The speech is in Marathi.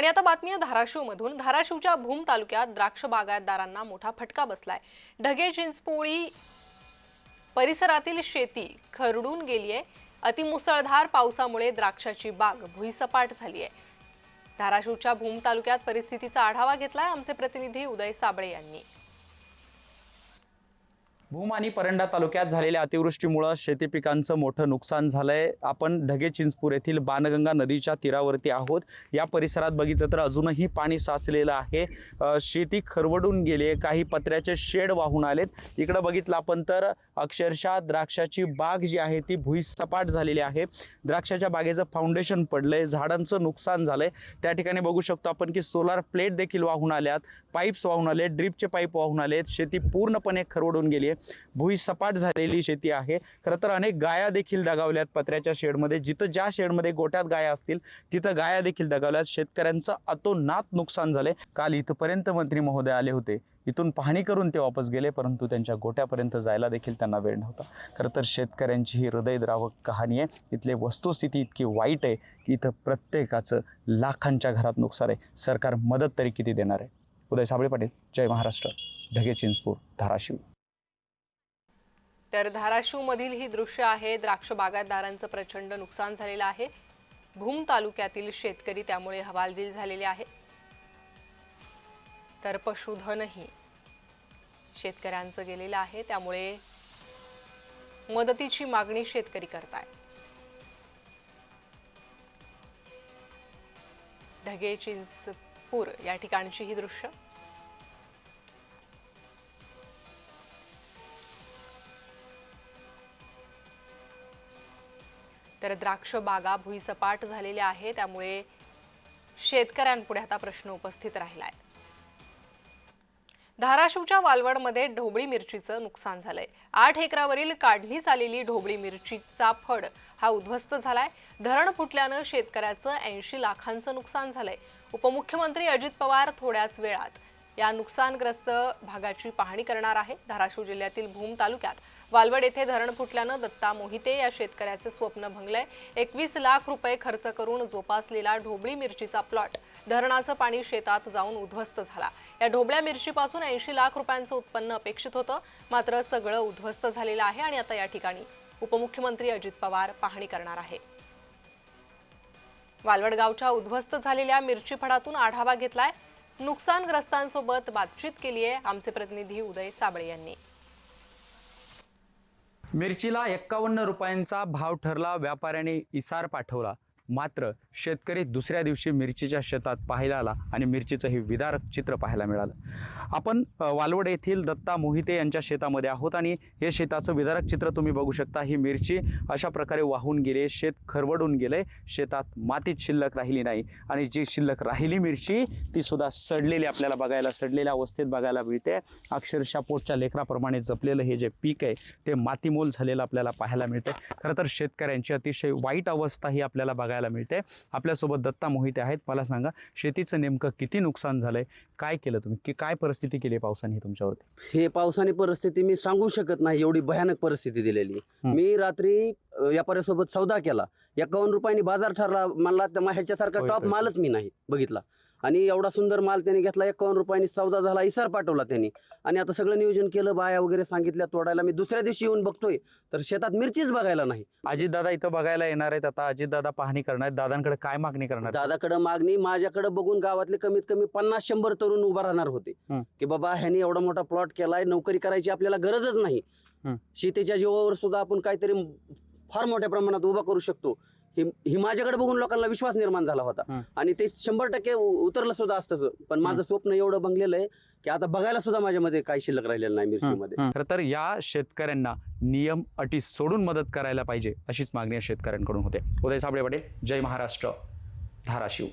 आणि आता बातमी आहे धाराशिवमधून। धाराशिवच्या भूम तालुक्यात द्राक्ष बागायतदारांना मोठा फटका बसलाय। ढगे चिंचपोळी परिसरातील शेती खरडून गेली आहे। अतिमुसळधार पावसामुळे द्राक्षाची बाग भुईसपाट झाली आहे। धाराशिवच्या भूम तालुक्यात परिस्थितीचा आढावा घेतलाय आमचे प्रतिनिधी उदय साबळे यांनी। भूम आणि परंडा तालुक्यात झालेल्या अतिवृष्टीमुळे शेती पिकांचं मोठं नुकसान झालंय। आपण ढगे चिंचपूर येथील बाणगंगा नदीच्या तीरावरती आहोत। या परिसरात बघितलं तर अजूनही पाणी साचलेलं आहे। शेती खरवडून गेली आहे, काही पत्र्याचे शेड वाहून आलेत। इकडे बघितलं आपण तर अक्षरशः द्राक्षाची बाग जी आहे ती भुईसपाट झालेली आहे। द्राक्षाच्या बागेचं फाउंडेशन पडलंय, झाडांचं नुकसान झालंय। त्या ठिकाणी बघू शकतो आपण की सोलार प्लेट देखील वाहून आल्यात, पाईप्स वाहून आले, ड्रिपचे पाईप वाहून आलेत। शेती पूर्णपणे खरवडून गेली आहे, भुईसपाट झालेली शेती आहे। खरं तर अनेक गाया देखील दगावल्यात पत्र्याच्या शेडमध्ये। जिथं ज्या शेडमध्ये गोट्यात गाया असतील तिथं गाया देखील दगावल्यात। शेतकऱ्यांचं अतोनात नुकसान झाले। काल इथपर्यंत मंत्री महोदय आले होते, इथून पाहणी करून ते वापस गेले, परंतु त्यांच्या गोट्यापर्यंत जायला देखील त्यांना वेळ नव्हता। खरं तर शेतकऱ्यांची ही हृदयद्रावक कहाणी आहे। इथले वस्तुस्थिती इतकी वाईट आहे की इथं प्रत्येकाचं लाखांच्या घरात नुकसान आहे। सरकार मदत तरी किती देणार आहे? उदय साबळे पाटील, जय महाराष्ट्र, ढगे चिंचपूर, धाराशिव। तर धाराशिवमधील ही दृश्य आहे। द्राक्ष बागायतदारांचं प्रचंड नुकसान झालेलं आहे। भूम तालुक्यातील शेतकरी त्यामुळे हवालदिल झालेले आहे। तर पशुधनही शेतकऱ्यांचं गेलेलं आहे, त्यामुळे मदतीची मागणी शेतकरी करताय। ढगे चिंचपूर या ठिकाणची ही दृश्य। तर द्राक्ष बागा भुईसपाट झालेल्या आहे, त्यामुळे शेतकऱ्यांपुढे आता प्रश्न उपस्थित राहिलाय। धाराशिवच्या वालवडमध्ये ढोबळी मिरचीचं नुकसान झालंय। 8 एकरावरील काढणीस आलेली ढोबळी मिरचीचा फड हा उद्ध्वस्त झालाय। धरण फुटल्यानं शेतकऱ्याचं 80 लाखांचं नुकसान झालंय। उपमुख्यमंत्री अजित पवार थोड्याच वेळात या नुकसानग्रस्त भागाची पाहणी करणार आहे। धाराशिव जिल्ह्यातील भूम तालुक्यात वालवड येथे धरण फुटल्यानं दत्ता मोहिते या शेतकऱ्याचे स्वप्न भंगलंय। 21 लाख रुपये खर्च करून जोपासलेला ढोबळी मिरचीचा प्लॉट धरणाचं पाणी शेतात जाऊन उद्ध्वस्त झाला। या ढोबळ्या मिरचीपासून 80 लाख रुपयांचं उत्पन्न अपेक्षित होतं, मात्र सगळं उद्ध्वस्त झालेलं आहे आणि आता या ठिकाणी उपमुख्यमंत्री अजित पवार पाहणी करणार आहे। वालवड गावच्या उद्ध्वस्त झालेल्या मिरची फडातून आढावा घेतलाय। नुकसानग्रस्तांसोबत बातचीत केली आहे आमचे प्रतिनिधी उदय साबळे यांनी। मिरचीला 51 रुपयांचा भाव ठरला। व्यापाऱ्याने इसार पाठवला, मात्र शेतकरी दुसऱ्या दिवशी मिरचीच्या शेतात पाहायला आला आणि मिरचीचं हे विदारक चित्र पाहायला मिळालं। आपण वालवड येथील दत्ता मोहिते यांच्या शेतामध्ये आहोत आणि हे शेताचं विदारक चित्र तुम्ही बघू शकता। ही मिरची अशा प्रकारे वाहून गेली, शेत खरवडून गेले, शेतात मातीत शिल्लक राहिली नाही आणि जी शिल्लक राहिली मिरची ती सुद्धा सडलेली आपल्याला बघायला, सडलेल्या अवस्थेत बघायला मिळते। अक्षरशः पोटच्या लेकराप्रमाणे जपलेलं हे जे पीक आहे ते मातीमोल झालेलं आपल्याला पाहायला मिळते। खरं तर शेतकऱ्यांची अतिशय वाईट अवस्था ही आपल्याला बघायला मिळते। आपल्यासोबत दत्ता मोहिते आहेत। मला सांगा, शेतीचं नेमकं किती नुकसान झालंय, काय केलं तुम्ही, की काय परिस्थिती केली पावसाने तुमच्यावरती? हे पावसाने परिस्थिती मी सांगू शकत नाही, एवढी भयानक परिस्थिती दिलेली। मी रात्री व्यापाऱ्यासोबत सौदा केला, 51 रुपयांनी बाजार ठरला। मला ह्याच्यासारखा टॉप मालच मी नाही बघितला आणि एवढा सुंदर माल त्यांनी घेतला। 51 रुपयांनी सौदा झाला, इसार पाठवला त्यांनी आणि आता सगळं नियोजन केलं, बाया वगैरे सांगितल्या तोडायला। मी दुसऱ्या दिवशी येऊन बघतोय तर शेतात मिरचीच बघायला नाही। अजितदादा इथं बघायला येणार आहेत, आता अजितदादा पाहणी करणार आहेत। दादांकडे काय मागणी करणार? दादाकडे मागणी, माझ्याकडे बघून गावातले कमीत कमी 50-100 तरुण उभा राहणार होते की बाबा ह्यानी एवढा मोठा प्लॉट केलाय, नोकरी करायची आपल्याला गरजच नाही, शेतीच्या जीवावर सुद्धा आपण काहीतरी फार मोठ्या प्रमाणात उभा करू शकतो। ही माझ्याकडे बघून लोकांना विश्वास निर्माण झाला होता आणि ते 100% उतरलं सुद्धा असतं। पण माझं स्वप्न एवढं बंगलेलं आहे की आता बघायला सुद्धा माझ्यामध्ये काही शिल्लक राहिलेलं नाही मिरचीमध्ये। खरं तर या शेतकऱ्यांना नियम अटी सोडून मदत करायला पाहिजे, अशीच मागणी शेतकऱ्यांकडून होते। उदय साबळे पाटील, जय महाराष्ट्र, धाराशिव।